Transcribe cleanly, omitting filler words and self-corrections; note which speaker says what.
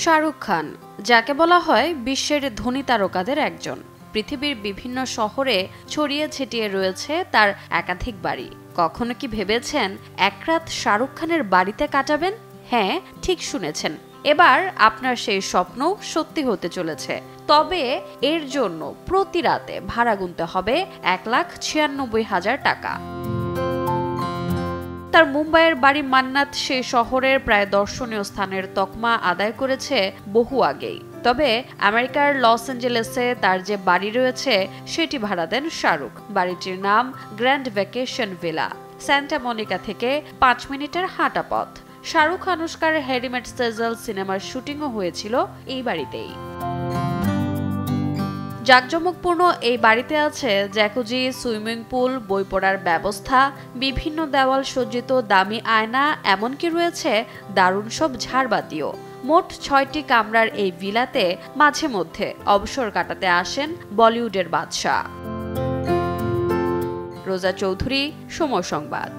Speaker 1: শাহরুখ খান, যাকে বলা হয় বিশ্বের ধনী তারকাদের একজন। পৃথিবীর বিভিন্ন শহরে ছড়িয়ে ছিটিয়ে রয়েছে তার একাধিক বাড়ি। কখনো কি ভেবেছেন এক রাত শাহরুখ খানের বাড়িতে কাটাবেন? হ্যাঁ, ঠিক শুনেছেন। এবার আপনার সেই স্বপ্ন সত্যি হতে চলেছে। তবে এর জন্য প্রতি রাতে ভাড়া গুনতে হবে 1,96,000 টাকা। তার মুম্বাইয়ের বাড়ি মান্নাত সেই শহরের প্রায় দর্শনীয় স্থানের তকমা আদায় করেছে বহু আগেই। তবে আমেরিকার লস অ্যাঞ্জেলেসে তার যে বাড়ি রয়েছে সেটি ভাড়া দেন শাহরুখ। বাড়িটির নাম grand vacation villa. Santa Monica থেকে 5 মিনিটের হাঁটা পথ। শাহরুখ আনুশকার হ্যারি মেট সেজল সিনেমার শুটিংও হয়েছিল এই বাড়িতেই। জাঁকজমকপূর্ণ এই বাড়িতে আছে জ্যাকুজি, সুইমিং পুল, বই পড়ার ব্যবস্থা, বিভিন্ন দেওয়াল সজ্জিত দামি আয়না, এমনকি রয়েছে দারুণ সব ঝাড়বাতিও। মোট 6টি কামরার এই ভিলাতে মাঝে মধ্যে অবসর কাটাতে আসেন বলিউডের বাদশা। রোজা চৌধুরী, সময় সংবাদ।